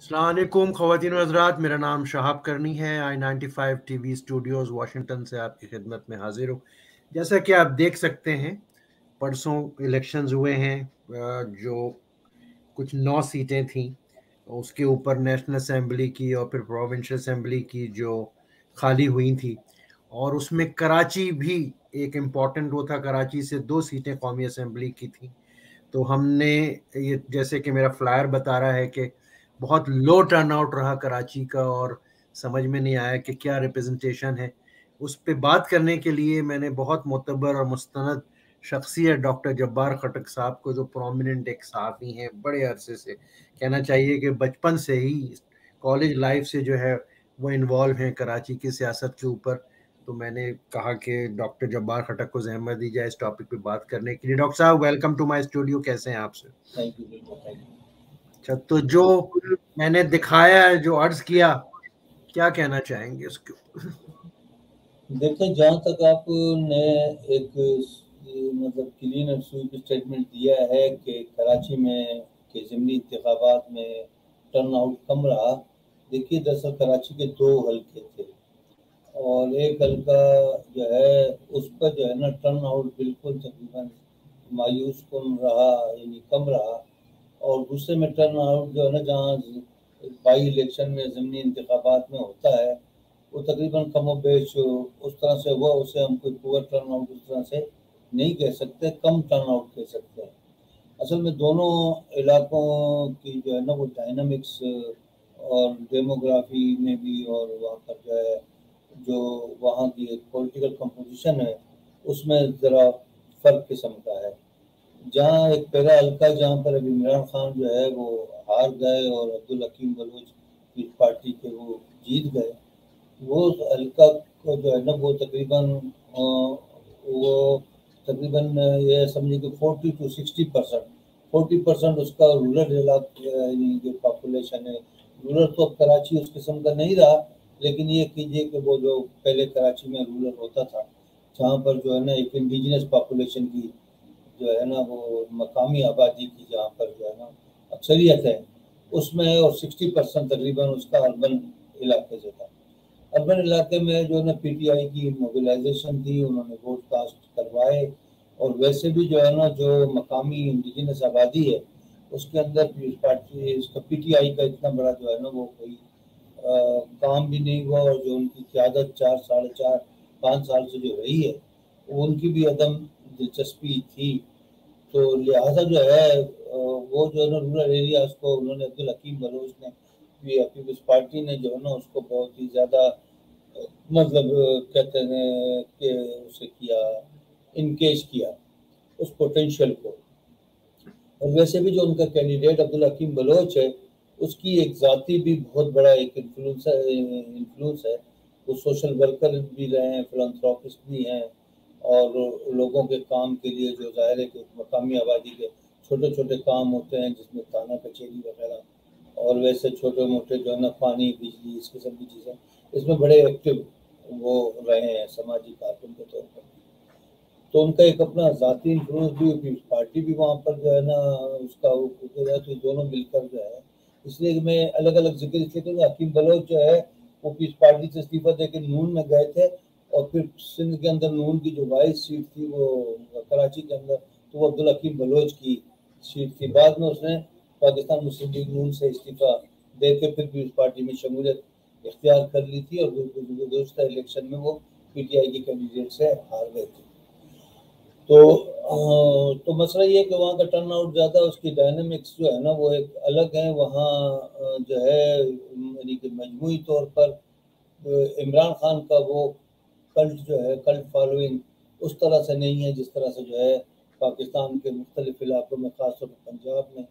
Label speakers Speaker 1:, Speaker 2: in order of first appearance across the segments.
Speaker 1: السلام علیکم خواتین و حضرات، میرا نام شہاب کرنی ہے۔ i95 T V studios Washington سے آپ کی خدمت میں حاضر ہوں۔ جیسا کہ آپ دیکھ سکتے ہیں، پرسوں الیکشنز ہوئے ہیں، جو کچھ 9 سیٹیں تھیں، اس کے اوپر نیشنل اسمبلی کی اور پھر پروونشل اسمبلی کی جو خالی ہوئی تھی، اور اس میں کراچی بھی ایک امپورٹنٹ وہ تھا۔ کراچی سے 2 سیٹیں قومی اسمبلی کی تھیں۔ تو ہم نے یہ، جیسے کہ میرا فلائر بتا رہا ہے، کہ بہت لو ٹرن آؤٹ رہا کراچی کا، اور سمجھ میں نہیں آیا کہ کیا ریپرزنٹیشن ہے۔ اس پہ بات کرنے کے لیے میں نے بہت معتبر اور مستند شخصیت ڈاکٹر جبار خٹک صاحب کو، جو پرومیننٹ ایک صحافی ہیں بڑے عرصے سے، کہنا چاہیے کہ بچپن سے ہی کالج لائف سے جو ہے وہ انوالو ہیں کراچی کی سیاست کے اوپر۔ تو میں نے کہا کہ ڈاکٹر جبار خٹک کو زحمت دی جائے اس ٹاپک پہ بات کرنے کے لیے۔ ڈاکٹر صاحب، ویلکم ٹو مائی اسٹوڈیو، کیسے ہیں آپ سے؟
Speaker 2: تھینک یو، بالکل تھینک یو۔
Speaker 1: اچھا، تو جو میں نے دکھایا ہے، جو عرض کیا، کیا کہنا چاہیں گے اس کے اوپر؟
Speaker 2: دیکھیں، جہاں تک آپ نے ایک مطلب کلین اور سویپ اسٹیٹمنٹ دیا ہے کہ کراچی میں کے ضمنی انتخابات میں ٹرن آؤٹ کم رہا۔ دیکھیے، دراصل کراچی کے 2 حلقے تھے، اور ایک حلقہ جو ہے اس پر جو ہے نا ٹرن آؤٹ بالکل تقریباً مایوس کن رہا، یعنی کم رہا۔ اور دوسرے میں ٹرن آؤٹ جو ہے نا، جہاں بائی الیکشن میں ضمنی انتخابات میں ہوتا ہے، وہ تقریباً کم و بیش اس طرح سے ہوا۔ اسے ہم کوئی پور ٹرن آؤٹ اس طرح سے نہیں کہہ سکتے، کم ٹرن آؤٹ کہہ سکتے ہیں۔ اصل میں دونوں علاقوں کی جو ہے نا وہ ڈائنامکس اور ڈیموگرافی میں بھی، اور وہاں پر جو ہے جو وہاں کی ایک پولیٹیکل کمپوزیشن ہے، اس میں ذرا فرق قسم کا ہے۔ جہاں ایک پہلا حلقہ جہاں پر ابھی عمران خان جو ہے وہ ہار گئے اور عبدالحکیم بلوچ کی پارٹی کے وہ جیت گئے، وہ حلقہ کو جو ہے نا وہ تقریباً یہ سمجھے کہ 40 to 60%، 40% اس کا رورل علاقہ، یعنی جو پاپولیشن ہے رورل، تو اب کراچی اس قسم کا نہیں رہا، لیکن یہ کیجیے کہ وہ جو پہلے کراچی میں رورل ہوتا تھا، جہاں پر جو ہے نا ایک انڈیجنس پاپولیشن کی جو ہے نا وہ مقامی آبادی کی جہاں پر جو ہے نا اکثریت ہے، اس میں، اور 60% تقریباً اس کا اربن علاقے سے تھا۔ اربن علاقے میں جو ہے نا پی ٹی آئی کی موبلائزیشن تھی، انہوں نے ووٹ کاسٹ کروائے، اور ویسے بھی جو ہے نا جو مقامی انڈیجنس آبادی ہے اس کے اندر پارٹی، اس کا پی ٹی آئی کا اتنا بڑا جو ہے نا وہ کوئی کام بھی نہیں ہوا، اور جو ان کی قیادت 4 ساڑھے 4 5 سال سے جو رہی ہے، ان کی بھی عدم دلچسپی تھی۔ تو لہٰذا جو ہے وہ جو ہے نا رورل ایریاز کو انہوں نے، عبدالحکیم بلوچ نے بھی، پیپلز پارٹی نے جو ہے نا اس کو بہت ہی زیادہ مطلب کہتے ہیں کہ اسے کیا، انکیج کیا اس پوٹینشیل کو۔ اور ویسے بھی جو ان کا کینڈیڈیٹ عبدالحکیم بلوچ ہے، اس کی ایک ذاتی بھی بہت بڑا ایک انفلوئنس ہے۔ وہ سوشل ورکر بھی رہے ہیں، فلانتھراپسٹ بھی ہیں، اور لوگوں کے کام کے لیے جو ظاہر ہے کہ مقامی آبادی کے چھوٹے چھوٹے کام ہوتے ہیں، جس میں تھانہ کچہری وغیرہ، اور ویسے چھوٹے موٹے جو ہے نا پانی، بجلی، اس قسم کی چیزیں، اس میں بڑے ایکٹیو وہ رہے ہیں سماجی کارکن کے طور پر۔ تو ان کا ایک اپنا ذاتی انفلوئنس بھی، پارٹی بھی وہاں پر جو ہے نا اس کا تو دونوں مل کر جو ہے، اس لیے کہ میں الگ الگ ذکر اس لیے کہ حکیم بلوچ جو ہے وہ پیس پارٹی سے استعفیٰ دے کے نون میں گئے تھے، اور پھر سندھ کے اندر نون کی جو وائس سیٹ تھی وہ کراچی کے اندر، تو وہ عبدالحکیم بلوچ کی سیٹ تھی۔ بعد میں اس نے پاکستان مسلم لیگ نون سے استعفیٰ دے کے پھر پیس پارٹی میں شمولیت اختیار کر لی تھی، اور گزشتہ الیکشن میں وہ پی ٹی آئی کے کینڈیڈیٹ سے ہار گئے تھے۔ تو مسئلہ یہ ہے کہ وہاں کا ٹرن آؤٹ زیادہ، اس کی ڈائنامکس جو ہے نا وہ ایک الگ ہیں۔ وہاں جو ہے یعنی کہ مجموعی طور پر عمران خان کا وہ کلٹ جو ہے، کلٹ فالوئنگ اس طرح سے نہیں ہے جس طرح سے جو ہے پاکستان کے مختلف علاقوں میں، خاص طور پر پنجاب میں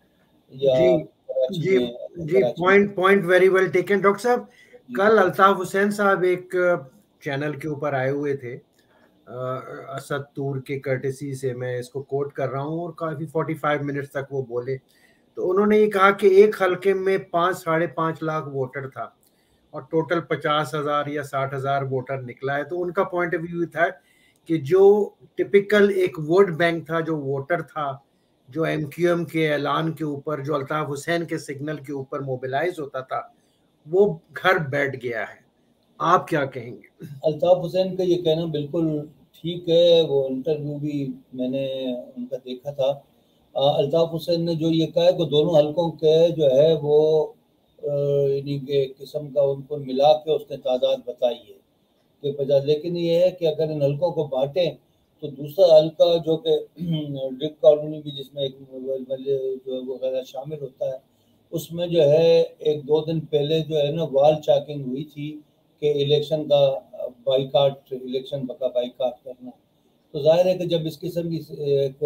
Speaker 2: یا
Speaker 1: جی
Speaker 2: کراچی
Speaker 1: جی
Speaker 2: میں۔
Speaker 1: جی، point very well taken doctor صاحب۔
Speaker 2: جی،
Speaker 1: کل الطاف حسین صاحب ایک چینل کے اوپر آئے ہوئے تھے، اسد طور کے کرٹسی سے میں اس کو کوٹ کر رہا ہوں، اور کافی 45 منٹس تک وہ بولے۔ تو انہوں نے یہ کہا کہ ایک حلقے میں 5-5.5 لاکھ ووٹر تھا، اور ٹوٹل 50,000 یا 60,000 ووٹر نکلا ہے۔ تو ان کا پوائنٹ آف ویو تھا کہ جو ٹپیکل ایک ووٹ بینک تھا، جو ووٹر تھا، جو ایم کیو ایم کے اعلان کے اوپر، جو الطاف حسین کے سگنل کے اوپر موبلائز ہوتا تھا، وہ گھر بیٹھ گیا ہے. آپ کیا کہیں گے؟
Speaker 2: الطاف حسین کا یہ کہنا بالکل ٹھیک ہے، وہ انٹرویو بھی میں نے ان کا دیکھا تھا. الطاف حسین نے جو یہ کہا ہے کہ دونوں حلقوں کے جو ہے وہ یعنی کہ قسم کا ان کو ملا کے اس نے تعداد بتائی ہے کہ 50. لیکن یہ ہے کہ اگر ان حلقوں کو بانٹیں تو دوسرا حلقہ جو کہ ڈرپ کالونی بھی جس میں ایک جو ہے وغیرہ شامل ہوتا ہے، اس میں جو ہے 1-2 دن پہلے جو ہے نا وال چاکنگ ہوئی تھی کہ الیکشن کا بائیکاٹ، الیکشن کا بائیکاٹ کرنا. تو ظاہر ہے کہ جب اس قسم کی ایک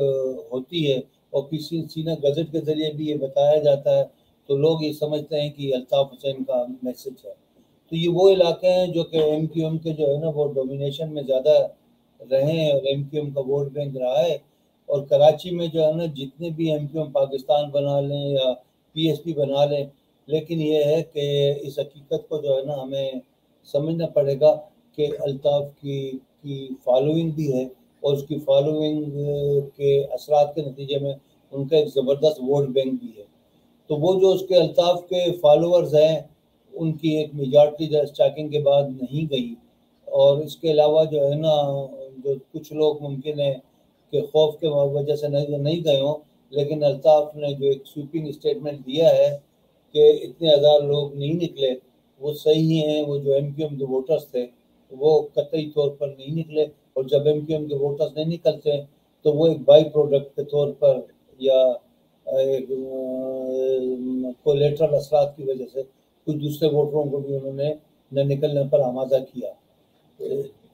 Speaker 2: ہوتی ہے اور کسی سینہ گزٹ کے ذریعے بھی یہ بتایا جاتا ہے تو لوگ یہ سمجھتے ہیں کہ الطاف حسین کا میسج ہے. تو یہ وہ علاقے ہیں جو کہ ایم کیو ایم کے جو ہے نا وہ ڈومینیشن میں زیادہ رہے ہیں اور ایم کیو ایم کا ووٹ بینک رہا ہے. اور کراچی میں جو ہے نا جتنے بھی ایم کیو ایم پاکستان بنا لیں یا پی ایس پی بنا لیں، لیکن یہ ہے کہ اس حقیقت کو جو ہے نا ہمیں سمجھنا پڑے گا کہ الطاف کی فالوئنگ بھی ہے اور اس کی فالوئنگ کے اثرات کے نتیجے میں ان کا ایک زبردست ووٹ بینک بھی ہے. تو وہ جو اس کے الطاف کے فالوورز ہیں ان کی ایک میجارٹی چیکنگ کے بعد نہیں گئی. اور اس کے علاوہ جو ہے نا جو کچھ لوگ ممکن ہے کہ خوف کے وجہ سے نہیں گئے ہوں، لیکن الطاف نے جو ایک سویپنگ اسٹیٹمنٹ دیا ہے کہ اتنے ہزار لوگ نہیں نکلے، وہ صحیح ہیں. وہ جو ایم کیو ایم کے ووٹرز تھے وہ قطعی طور پر نہیں نکلے، اور جب ایم کیو ایم کے ووٹرز نہیں نکلتے تو وہ ایک بائی پروڈکٹ کے طور پر یا ایک کولیٹرل اثرات کی وجہ سے کچھ دوسرے ووٹروں کو بھی انہوں نے نہ نکلنے پر آمادہ کیا.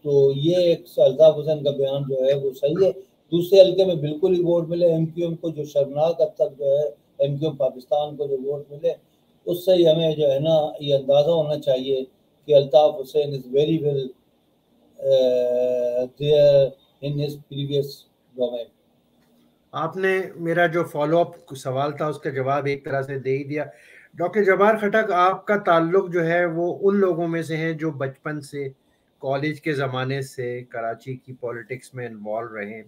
Speaker 2: تو یہ ایک الطاف حسین کا بیان جو ہے وہ صحیح ہے. دوسرے حلقے میں بالکل ہی ووٹ ملے ایم کیو ایم کو، جو شرمناک حد تک جو ہے ایم کیو ایم پاکستان کو جو ووٹ ملے، اس سے ہی ہمیں جو ہے نا یہ اندازہ ہونا چاہیے کہ Altaf Hussain is very well there in his previous domain.
Speaker 1: آپ نے میرا جو فالو اپ سوال تھا اس کا جواب ایک طرح سے دے ہی دیا. ڈاکٹر جبار خٹک، آپ کا تعلق جو ہے وہ ان لوگوں میں سے ہیں جو بچپن سے، کالج کے زمانے سے کراچی کی پولیٹکس میں انوالو رہے ہیں.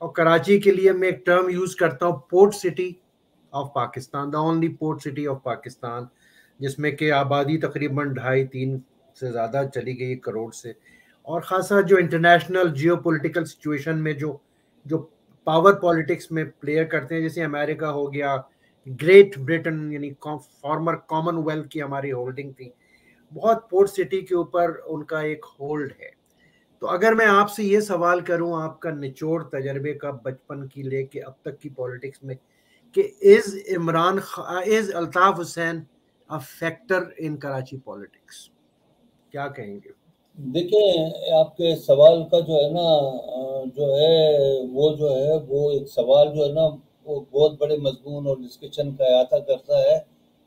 Speaker 1: اور کراچی کے لیے میں ایک ٹرم یوز کرتا ہوں، port city of Pakistan, the only port city of Pakistan, جس میں کہ آبادی تقریباً 2.5-3 سے زیادہ چلی گئی کروڑ سے. اور خاصا جو انٹرنیشنل جیو پولیٹیکل سچویشن میں جو پاور پالیٹکس میں پلیئر کرتے ہیں، جیسے امریکہ ہو گیا، گریٹ برٹن یعنی فارمر کامن ویلتھ کی ہماری ہولڈنگ تھی، بہت پورٹ سٹی کے اوپر ان کا ایک ہولڈ ہے. تو اگر میں آپ سے یہ سوال کروں، آپ کا نچوڑ تجربے کا بچپن کی لے کے اب تک کی پالیٹکس میں، کہ از Altaf Hussain a factor in Karachi politics, کیا کہیں گے؟
Speaker 2: دیکھیں، آپ کے سوال کا جو ہے نا جو ہے وہ ایک سوال جو ہے نا وہ بہت بڑے مضمون اور ڈسکشن کا احاطہ کرتا ہے.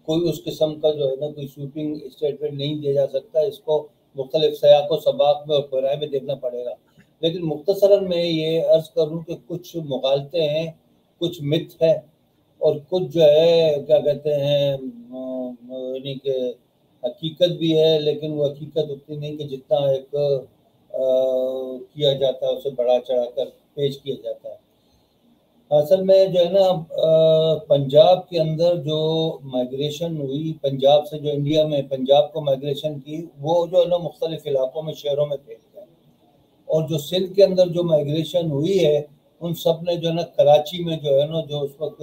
Speaker 2: کوئی اس قسم کا جو ہے نا کوئی سویپنگ اسٹیٹمنٹ نہیں دیا جا سکتا، اس کو مختلف سیاق و سباق میں اور پیرائے میں دیکھنا پڑے گا. لیکن مختصراً میں یہ عرض کروں کہ کچھ مغالطے ہیں، کچھ مت ہے، اور کچھ جو ہے کیا کہتے ہیں یعنی کہ حقیقت بھی ہے، لیکن وہ حقیقت اتنی نہیں کہ جتنا ایک کیا جاتا ہے، اسے بڑھا چڑھا کر پیش کیا جاتا ہے. اصل میں جو ہے نا پنجاب کے اندر جو مائگریشن ہوئی، پنجاب سے جو انڈیا میں پنجاب کو مائگریشن کی، وہ جو ہے نا مختلف علاقوں میں شہروں میں پھیل گئے. اور جو سندھ کے اندر جو مائگریشن ہوئی ہے، ان سب نے جو ہے نا کراچی میں جو ہے نا جو اس وقت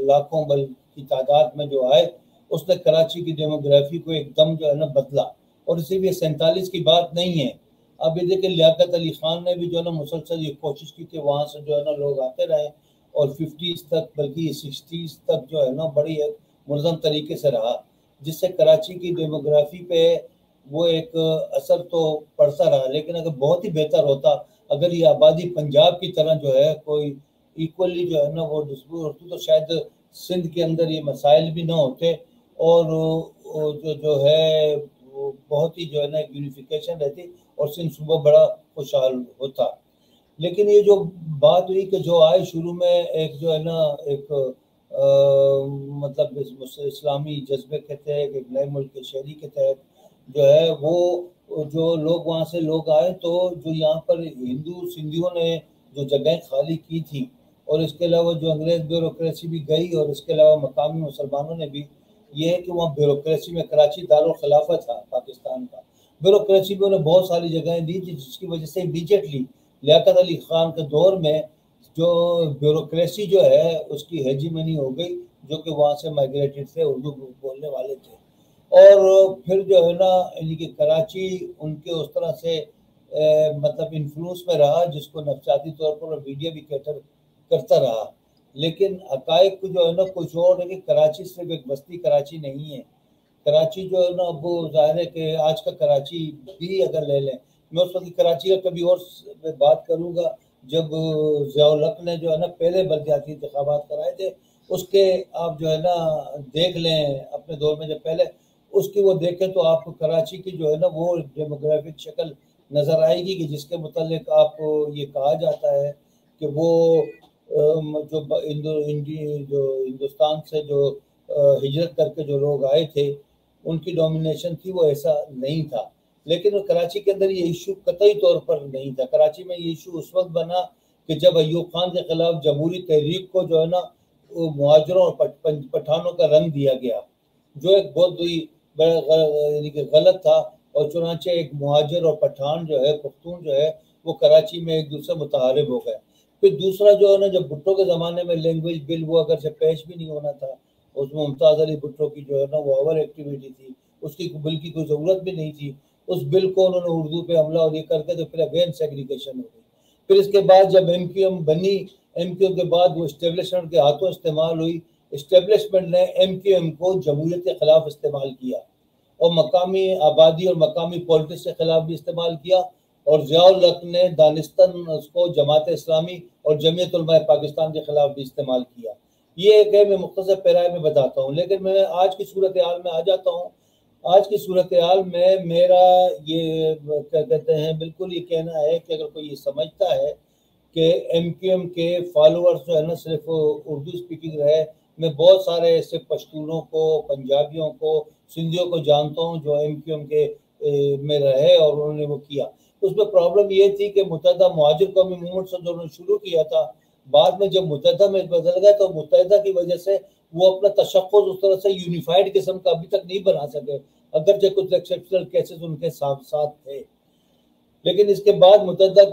Speaker 2: لاکھوں بل کی تعداد میں جو آئے، اس نے کراچی کی ڈیموگرافی کو ایک دم جو ہے نا بدلا. اور اسی لیے 47 کی بات نہیں ہے. اب یہ دیکھیں لیاقت علی خان نے بھی جو ہے نا مسلسل یہ کوشش کی کہ وہاں سے جو ہے نا لوگ آتے رہے، اور 50s تک بلکہ 60s تک جو ہے نا بڑی ایک منظم طریقے سے رہا، جس سے کراچی کی ڈیموگرافی پہ وہ ایک اثر تو پڑتا رہا. لیکن اگر بہت ہی بہتر ہوتا اگر یہ آبادی پنجاب کی طرح جو ہے کوئی ایکولی جو ہے نا وہ ڈسٹریبیوٹ ہوتی، تو شاید سندھ کے اندر یہ مسائل بھی نہ ہوتے، اور جو ہے وہ بہت ہی جو ہے نا ایک یونیفیکیشن رہتی اور سندھ صوبہ بڑا خوشحال ہوتا. لیکن یہ جو بات ہوئی کہ جو آئے شروع میں ایک جو ہے نا ایک مطلب اسلامی جذبے کے تحت، ایک نئے ملک کے شہری کے تحت جو ہے وہ جو لوگ وہاں سے لوگ آئے، تو جو یہاں پر ہندو سندھیوں نے جو جگہیں خالی کی تھی اور اس کے علاوہ جو انگریز بیوروکریسی بھی گئی، اور اس کے علاوہ مقامی مسلمانوں نے بھی، یہ ہے کہ وہاں بیوروکریسی میں کراچی دارالخلافت تھا پاکستان کا، بیوروکریسی میں انہیں بہت ساری جگہیں دی جس کی وجہ سے امیڈیٹلی لیاقت علی خان کے دور میں جو بیوروکریسی جو ہے اس کی ہیجیمنی ہو گئی، جو کہ وہاں سے مائگریٹڈ تھے، اردو بولنے والے تھے، اور پھر جو ہے نا یعنی کہ کراچی ان کے اس طرح سے مطلب انفلوئنس میں رہا جس کو نفسیاتی طور پر میڈیا بھی کیٹر کرتا رہا، لیکن حقائق جو ہے نا کچھ اور ہے کہ کراچی صرف ایک بستی کراچی نہیں ہے، کراچی جو ہے نا اب وہ ظاہر ہے کہ آج کا کراچی بھی اگر لے لیں، میں اس وقت کراچی کا کبھی اور بات کروں گا جب ضیاء الحق نے جو ہے نا پہلے بلدیاتی انتخابات کرائے تھے، اس کے آپ جو ہے نا دیکھ لیں اپنے دور میں، جب پہلے اس کی وہ دیکھیں تو آپ کو کراچی کی جو ہے نا وہ ڈیموگرافک شکل نظر آئے گی کہ جس کے متعلق آپ کو یہ کہا جاتا ہے کہ وہ جو ہندوستان سے جو ہجرت کر کے جو لوگ آئے تھے ان کی ڈومینیشن تھی، وہ ایسا نہیں تھا، لیکن کراچی کے اندر یہ ایشو قطعی طور پر نہیں تھا۔ کراچی میں یہ ایشو اس وقت بنا کہ جب ایوب خان کے خلاف جمہوری تحریک کو جو ہے نا مہاجروں اور پٹھانوں کا رنگ دیا گیا، جو ایک بہت یعنی کہ غلط تھا، اور چنانچہ ایک مہاجر اور پٹھان جو ہے پختون جو ہے وہ کراچی میں ایک دوسرے متحارب ہو گئے۔ پھر دوسرا جو ہے نا جب بھٹو کے زمانے میں لینگویج بل وہ اگر سے پیش بھی نہیں ہونا تھا، اس میں ممتاز علی بھٹو کی جو ہے نا وہ اوور ایکٹیویٹی تھی، اس کی بل کی کوئی ضرورت بھی نہیں تھی، اس بل کو انہوں نے اردو پہ حملہ اور یہ کر کے تو پھر اگین سیگریگیشن ہو گئی۔ پھر اس کے بعد جب ایم کیو ایم بنی، ایم کیو ایم کے بعد وہ اسٹیبلشمنٹ کے ہاتھوں استعمال ہوئی، اسٹیبلشمنٹ نے ایم کیو ایم کو جمہوریت کے خلاف استعمال کیا، اور مقامی آبادی اور مقامی پولیٹکس کے خلاف بھی استعمال کیا، اور ضیاء الحق نے دانستان اس کو جماعت اسلامی اور جمعیت علماء پاکستان کے خلاف بھی استعمال کیا۔ یہ ایک ہے، میں مختصر پیرائے میں بتاتا ہوں، لیکن میں آج کی صورتحال میں آ جاتا ہوں۔ آج کی صورتحال میں میرا یہ کیا کہتے ہیں بالکل یہ کہنا ہے کہ اگر کوئی یہ سمجھتا ہے کہ ایم کیو ایم کے فالوورز جو ہے نا صرف اردو اسپیکنگ رہے، میں بہت سارے ایسے پشتونوں کو، پنجابیوں کو، سندھیوں کو جانتا ہوں جو ایم کیو ایم کے میں رہے اور انہوں نے وہ کیا۔ اس میں پرابلم یہ تھی کہ متحدہ مہاجر قومی موومنٹ سے جو انہوں نے شروع کیا تھا، بعد میں جب متحدہ میں بدل گیا تو متحدہ کی وجہ سے وہ اپنا تشخص اس طرح سے یونیفائڈ قسم کا ابھی تک نہیں بنا سکے، اگرچہ کچھ ایکسیپشنل کیسز ان کے ساتھ تھے، لیکن اس کے بعد متحدہ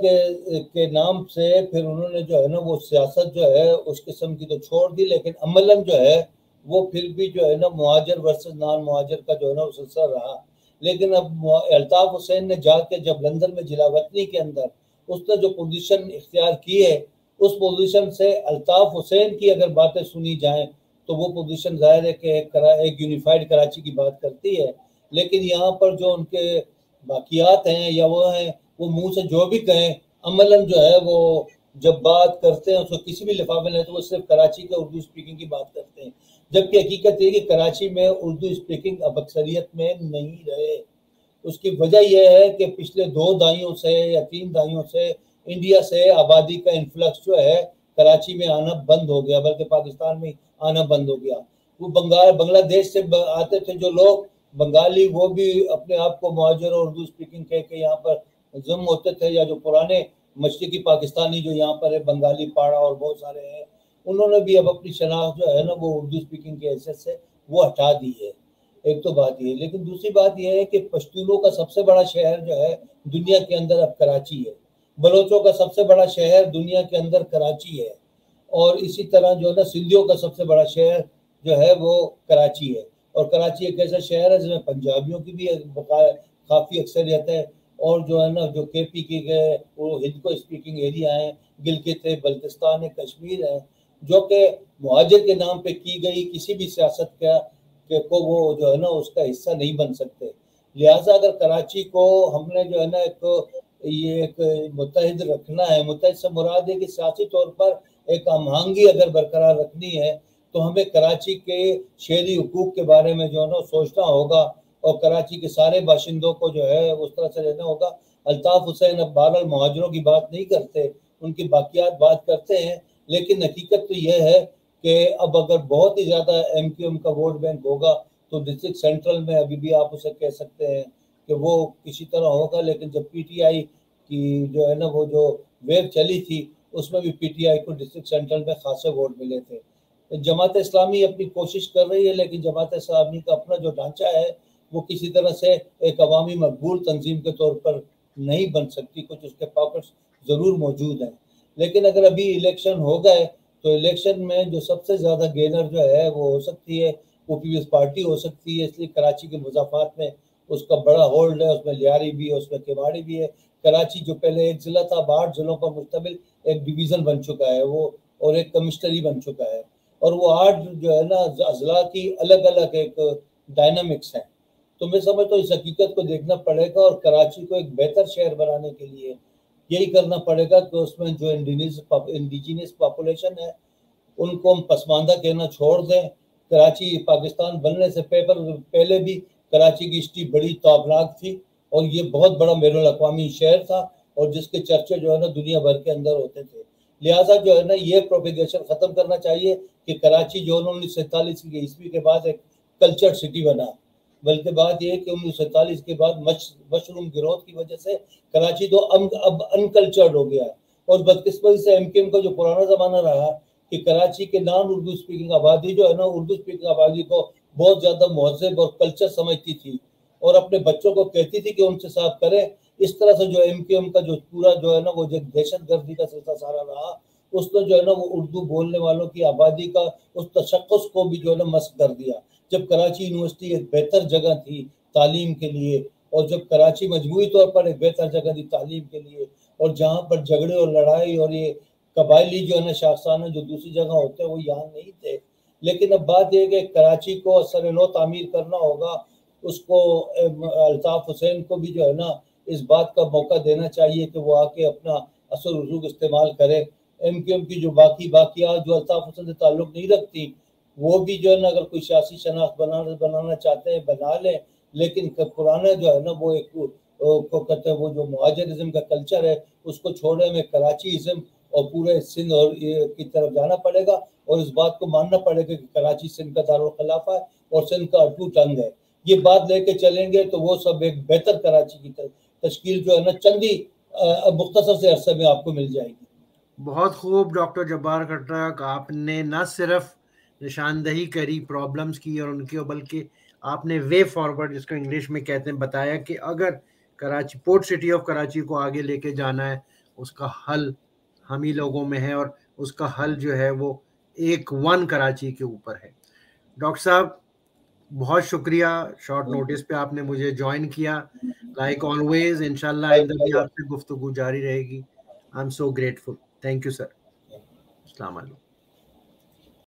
Speaker 2: کے نام سے پھر انہوں نے جو ہے نا وہ سیاست جو ہے اس قسم کی تو چھوڑ دی، لیکن عملاً جو ہے وہ پھر بھی جو ہے نا مہاجر ورسز نان مہاجر کا جو ہے نا وہ سلسلہ رہا۔ لیکن اب الطاف حسین نے جا کے جب لندن میں ضلع وطنی کے اندر اس نے جو پوزیشن اختیار کی ہے، اس پوزیشن سے الطاف حسین کی اگر باتیں سنی جائیں تو وہ پوزیشن ظاہر ہے کہ ایک یونیفائڈ کراچی کی بات کرتی ہے، لیکن یہاں پر جو ان کے باقیات ہیں یا وہ ہیں، وہ منہ سے جو بھی کہیں عملاً جو ہے وہ جب بات کرتے ہیں اس کو کسی بھی لفافے میں تو وہ صرف کراچی کے اردو اسپیکنگ کی بات کرتے ہیں، جبکہ حقیقت یہ کہ کراچی میں اردو اسپیکنگ اب اکثریت میں نہیں رہے۔ اس کی وجہ یہ ہے کہ پچھلے 2 دہائیوں سے یا 3 دہائیوں سے انڈیا سے آبادی کا انفلکس جو ہے کراچی میں آنا بند ہو گیا، بلکہ پاکستان میں آنا بند ہو گیا۔ وہ بنگلہ دیش سے آتے تھے جو لوگ بنگالی، وہ بھی اپنے آپ کو مہاجر اور اردو اسپیکنگ کہہ کے یہاں پر ضم ہوتے تھے، یا جو پرانے مشرقی پاکستانی جو یہاں پر ہے، بنگالی پاڑا اور بہت سارے ہیں، انہوں نے بھی اب اپنی شناخت جو ہے نا وہ اردو اسپیکنگ کی حیثیت سے وہ ہٹا دی ہے۔ ایک تو بات یہ ہے، لیکن دوسری بات یہ ہے کہ پشتونوں کا سب سے بڑا شہر جو ہے دنیا کے اندر اب کراچی ہے، بلوچوں کا سب سے بڑا شہر دنیا کے اندر کراچی ہے، اور اسی طرح جو ہے نا سندھیوں کا سب سے بڑا شہر جو ہے وہ کراچی ہے، اور کراچی ایک ایسا شہر ہے جس میں پنجابیوں کی بھی کافی اکثریت ہے، اور جو ہے نا جو کے پی کے گئے وہ ہند کو اسپیکنگ ایریا ہیں، گلگت ہے، بلتستان ہے، کشمیر ہے، جو کہ مہاجر کے نام پہ کی گئی کسی بھی سیاست کا کو وہ جو ہے نا اس کا حصہ نہیں بن سکتے۔ لہٰذا اگر کراچی کو ہم نے جو ہے نا ایک متحد رکھنا ہے، متحد سے مراد ہے کہ سیاسی طور پر ایک ہم آہنگی اگر برقرار رکھنی ہے تو ہمیں کراچی کے شہری حقوق کے بارے میں جو ہے نا سوچنا ہوگا، اور کراچی کے سارے باشندوں کو جو ہے اس طرح سے رہنا ہوگا۔ الطاف حسین اب بہرحال مہاجروں کی بات نہیں کرتے، ان کی باقیات بات کرتے ہیں، لیکن حقیقت تو یہ ہے کہ اب اگر بہت ہی زیادہ ایم کیو ایم کا ووٹ بینک ہوگا تو ڈسٹرکٹ سینٹرل میں ابھی بھی آپ اسے کہہ سکتے ہیں کہ وہ کسی طرح ہوگا، لیکن جب پی ٹی آئی کی جو ہے نا وہ جو ویو چلی تھی اس میں بھی PTI کو ڈسٹرکٹ سینٹرل میں خاصے ووٹ ملے تھے. جماعت اسلامی اپنی کوشش کر رہی ہے، لیکن جماعت اسلامی کا اپنا جو ڈھانچہ ہے وہ کسی طرح سے ایک عوامی مقبول تنظیم کے طور پر نہیں بن سکتی. کچھ اس کے پاکٹس ضرور موجود ہیں، لیکن اگر ابھی الیکشن ہو گئے تو الیکشن میں جو سب سے زیادہ گینر جو ہے وہ ہو سکتی ہے پیپلز پارٹی ہو سکتی ہے. اس لیے کراچی کے مضافات میں اس کا بڑا ہولڈ ہے. اس میں لیاری بھی ہے، اس میں کیواڑی بھی ہے. کراچی جو پہلے ایک ضلع تھا، 8 ضلعوں پر مشتمل ایک ڈویژن بن چکا ہے وہ، اور ایک کمشنری بن چکا ہے. اور وہ 8 جو ہے نا اضلاع کی الگ الگ ایک ڈائنامکس ہیں. تو میں سمجھتا ہوں اس حقیقت کو دیکھنا پڑے گا، اور کراچی کو ایک بہتر شہر بنانے کے لیے یہی کرنا پڑے گا کہ اس میں جو انڈیجینس پاپولیشن ہے ان کو ہم پسماندہ کہنا چھوڑ دیں. کراچی پاکستان بننے سے پہلے بھی کراچی کی ہسٹری بڑی تابناک تھی، اور یہ بہت بڑا بین الاقوامی شہر تھا، اور جس کے چرچے جو ہے نا دنیا بھر کے اندر ہوتے تھے. لہٰذا جو ہے نا یہ پروپیگیشن ختم کرنا چاہیے کہ کراچی جو 1947 کی عیسوی کے بعد ایک کلچر سٹی بنا. بلکہ بات یہ ہے کہ 1947 کے بعد مشروم گروتھ کی وجہ سے کراچی تو اب انکلچرڈ ہو گیا ہے. اور بدقسمتی سے MKM کا جو پرانا زمانہ رہا کہ کراچی کے نان اردو اسپیکنگ آبادی جو ہے نا اردو اسپیکنگ آبادی کو بہت زیادہ مہذب اور کلچر سمجھتی تھی، اور اپنے بچوں کو کہتی تھی کہ ان سے صاف کریں. اس طرح سے جو MKM کا جو پورا جو ہے نا وہ جو دہشت گردی کا سلسلہ سارا رہا، اس نے جو ہے نا وہ اردو بولنے والوں کی آبادی کا اس تشخص کو بھی جو ہے نا مسخ کر دیا. جب کراچی یونیورسٹی ایک بہتر جگہ تھی تعلیم کے لیے، اور جب کراچی مجموعی طور پر ایک بہتر جگہ تھی تعلیم کے لیے، اور جہاں پر جھگڑے اور لڑائی اور یہ قبائلی جو ہے نا شاخسانہ جو دوسری جگہ ہوتے ہیں وہ یہاں نہیں تھے. لیکن اب بات یہ کہ کراچی کو اثر نو تعمیر کرنا ہوگا. اس کو الطاف حسین کو بھی جو ہے نا اس بات کا موقع دینا چاہیے کہ وہ آ کے اپنا اثر و رسوخ استعمال کرے. MKM کی جو باقیات جو الطاف حسین سے تعلق نہیں رکھتی وہ بھی جو ہے نا اگر کوئی سیاسی شناخت بنانا چاہتے ہیں بنا لیں. لیکن پرانا جو ہے نا وہ ایک کو کہتے ہیں وہ جو مہاجرزم کا کلچر ہے اس کو چھوڑنے میں کراچی ازم اور پورے سندھ اور کی طرف جانا پڑے گا، اور اس بات کو ماننا پڑے گا کہ کراچی سندھ کا دارالخلافہ ہے اور سندھ کا اٹوٹ انگ ہے. یہ بات لے کے چلیں گے تو وہ سب ایک بہتر کراچی کی تشکیل جو ہے نا چندی مختصر سے عرصے میں آپ کو مل جائے گی.
Speaker 1: بہت خوب ڈاکٹر جبار کھٹرک، آپ نے نہ صرف نشاندہی کری پرابلمز کی اور ان کی، بلکہ آپ نے وے فارورڈ جس کو انگلش میں کہتے ہیں بتایا کہ اگر Karachi port city of Karachi کو آگے لے کے جانا ہے اس کا حل ہم ہی لوگوں میں ہے، اور اس کا حل جو ہے وہ ایک ون کراچی کے اوپر ہے. ڈاکٹر صاحب بہت شکریہ، شارٹ نوٹس پہ آپ نے مجھے جوائن کیا. لائک آلویز انشاءاللہ آئندہ بھی آپ سے گفتگو جاری رہے گی. I am so grateful. Thank you sir. السلام علیکم.